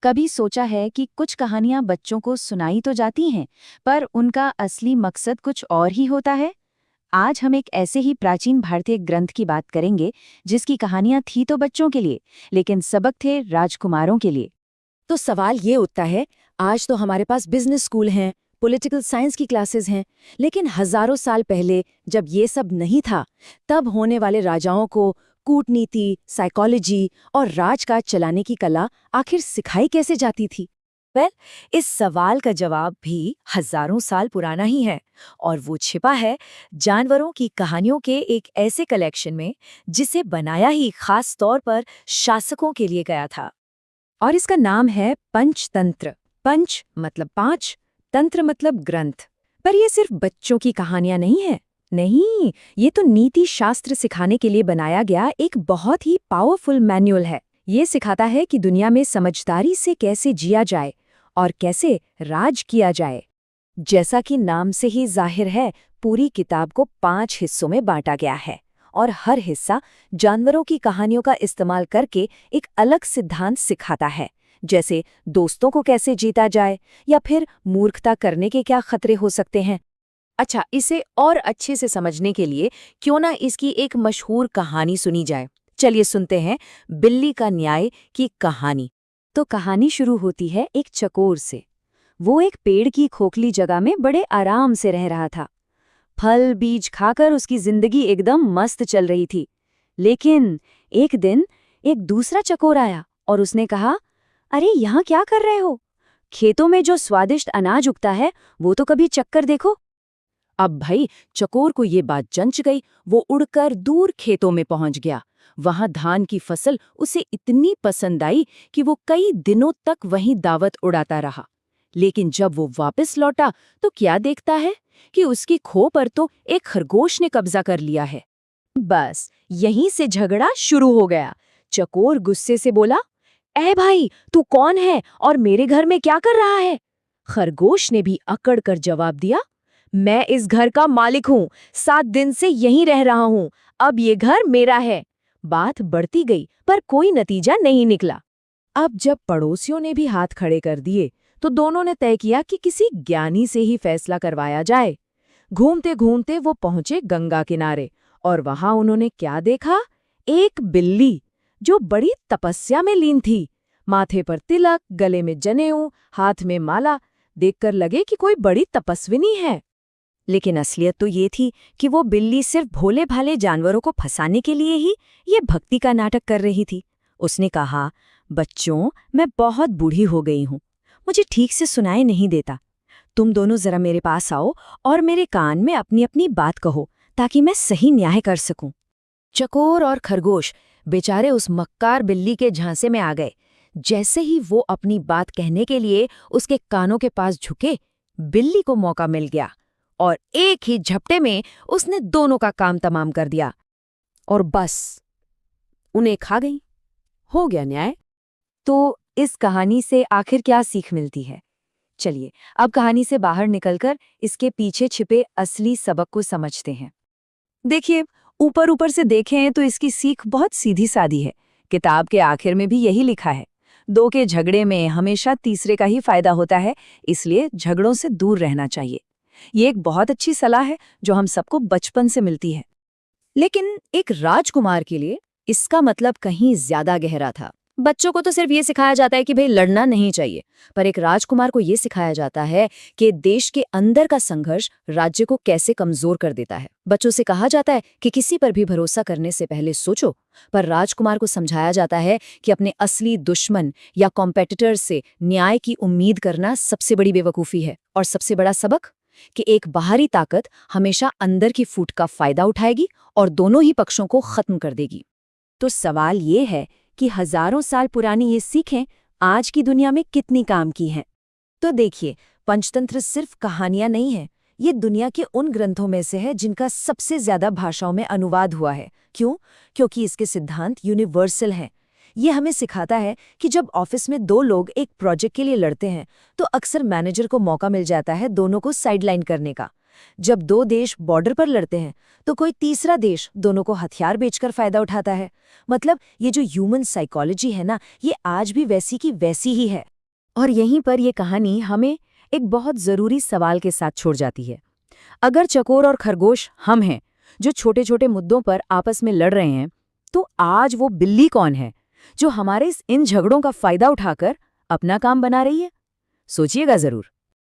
कभी सोचा है कि कुछ कहानियां बच्चों को सुनाई तो जाती हैं, पर उनका असली मकसद कुछ और ही होता है। आज हम एक ऐसे ही प्राचीन भारतीय ग्रंथ की बात करेंगे जिसकी कहानियां थी तो बच्चों के लिए, लेकिन सबक थे राजकुमारों के लिए। तो सवाल ये उठता है, आज तो हमारे पास बिजनेस स्कूल हैं, पॉलिटिकल साइंस की क्लासेस हैं, लेकिन हजारों साल पहले जब ये सब नहीं था, तब होने वाले राजाओं को कूटनीति, साइकोलॉजी और राजकाज चलाने की कला आखिर सिखाई कैसे जाती थी? वेल, इस सवाल का जवाब भी हजारों साल पुराना ही है, और वो छिपा है जानवरों की कहानियों के एक ऐसे कलेक्शन में जिसे बनाया ही खास तौर पर शासकों के लिए गया था। और इसका नाम है पंचतंत्र। पंच मतलब पांच, तंत्र मतलब ग्रंथ। पर ये सिर्फ बच्चों की कहानियां नहीं है। नहीं, ये तो नीति शास्त्र सिखाने के लिए बनाया गया एक बहुत ही पावरफुल मैनुअल है। ये सिखाता है कि दुनिया में समझदारी से कैसे जिया जाए और कैसे राज किया जाए। जैसा कि नाम से ही जाहिर है, पूरी किताब को 5 हिस्सों में बांटा गया है, और हर हिस्सा जानवरों की कहानियों का इस्तेमाल करके एक अलग सिद्धांत सिखाता है, जैसे दोस्तों को कैसे जीता जाए या फिर मूर्खता करने के क्या खतरे हो सकते हैं। अच्छा, इसे और अच्छे से समझने के लिए क्यों ना इसकी एक मशहूर कहानी सुनी जाए। चलिए सुनते हैं बिल्ली का न्याय की कहानी। तो कहानी शुरू होती है एक चकोर से। वो एक पेड़ की खोखली जगह में बड़े आराम से रह रहा था। फल बीज खाकर उसकी जिंदगी एकदम मस्त चल रही थी। लेकिन एक दिन एक दूसरा चकोर आया और उसने कहा, अरे यहाँ क्या कर रहे हो? खेतों में जो स्वादिष्ट अनाज उगता है वो तो कभी चक्कर देखो। अब भाई चकोर को ये बात जंच गई। वो उड़कर दूर खेतों में पहुंच गया। वहां धान की फसल उसे इतनी पसंद आई कि वो कई दिनों तक वहीं दावत उड़ाता रहा। लेकिन जब वो वापस लौटा तो क्या देखता है कि उसकी खो पर तो एक खरगोश ने कब्जा कर लिया है। बस यहीं से झगड़ा शुरू हो गया। चकोर गुस्से से बोला, ए भाई, तू कौन है और मेरे घर में क्या कर रहा है? खरगोश ने भी अकड़ कर जवाब दिया, मैं इस घर का मालिक हूँ, 7 दिन से यहीं रह रहा हूँ, अब ये घर मेरा है। बात बढ़ती गई पर कोई नतीजा नहीं निकला। अब जब पड़ोसियों ने भी हाथ खड़े कर दिए तो दोनों ने तय किया कि किसी ज्ञानी से ही फैसला करवाया जाए। घूमते घूमते वो पहुंचे गंगा किनारे, और वहां उन्होंने क्या देखा? एक बिल्ली जो बड़ी तपस्या में लीन थी। माथे पर तिलक, गले में जनेऊ, हाथ में माला। देखकर लगे कि कोई बड़ी तपस्विनी है। लेकिन असलियत तो ये थी कि वो बिल्ली सिर्फ भोले भाले जानवरों को फंसाने के लिए ही ये भक्ति का नाटक कर रही थी। उसने कहा, बच्चों, मैं बहुत बूढ़ी हो गई हूँ, मुझे ठीक से सुनाई नहीं देता। तुम दोनों जरा मेरे पास आओ और मेरे कान में अपनी अपनी बात कहो, ताकि मैं सही न्याय कर सकूं। चकोर और खरगोश बेचारे उस मक्कार बिल्ली के झांसे में आ गए। जैसे ही वो अपनी बात कहने के लिए उसके कानों के पास झुके, बिल्ली को मौका मिल गया और एक ही झपटे में उसने दोनों का काम तमाम कर दिया और बस उन्हें खा गई। हो गया न्याय। तो इस कहानी से आखिर क्या सीख मिलती है? चलिए अब कहानी से बाहर निकलकर इसके पीछे छिपे असली सबक को समझते हैं। देखिए, ऊपर ऊपर से देखें तो इसकी सीख बहुत सीधी सादी है। किताब के आखिर में भी यही लिखा है, दो के झगड़े में हमेशा तीसरे का ही फायदा होता है, इसलिए झगड़ों से दूर रहना चाहिए। ये एक बहुत अच्छी सलाह है जो हम सबको बचपन से मिलती है। लेकिन एक राजकुमार के लिए इसका मतलब कहीं ज्यादा गहरा था। बच्चों को तो सिर्फ ये सिखाया जाता है कि भाई लड़ना नहीं चाहिए, पर एक राजकुमार को ये सिखाया जाता है कि देश के अंदर का संघर्ष राज्य को कैसे कमजोर कर देता है। बच्चों से कहा जाता है कि किसी पर भी भरोसा करने से पहले सोचो, पर राजकुमार को समझाया जाता है कि अपने असली दुश्मन या कॉम्पिटिटर से न्याय की उम्मीद करना सबसे बड़ी बेवकूफ़ी है। और सबसे बड़ा सबक कि एक बाहरी ताकत हमेशा अंदर की फूट का फायदा उठाएगी और दोनों ही पक्षों को खत्म कर देगी। तो सवाल ये है कि हजारों साल पुरानी ये सीखें आज की दुनिया में कितनी काम की हैं? तो देखिए, पंचतंत्र सिर्फ कहानियां नहीं है, ये दुनिया के उन ग्रंथों में से है जिनका सबसे ज्यादा भाषाओं में अनुवाद हुआ है। क्यों? क्योंकि इसके सिद्धांत यूनिवर्सल हैं। ये हमें सिखाता है कि जब ऑफिस में 2 लोग एक प्रोजेक्ट के लिए लड़ते हैं तो अक्सर मैनेजर को मौका मिल जाता है दोनों को साइडलाइन करने का। जब 2 देश बॉर्डर पर लड़ते हैं तो कोई तीसरा देश दोनों को हथियार बेचकर फायदा उठाता है। मतलब ये जो ह्यूमन साइकोलॉजी है ना, ये आज भी वैसी की वैसी ही है। और यहीं पर ये कहानी हमें एक बहुत ज़रूरी सवाल के साथ छोड़ जाती है। अगर चकोर और खरगोश हम हैं, जो छोटे-छोटे मुद्दों पर आपस में लड़ रहे हैं, तो आज वो बिल्ली कौन है, जो हमारे इन झगड़ों का फ़ायदा उठाकर अपना काम बना रही है? सोचिएगा ज़रूर।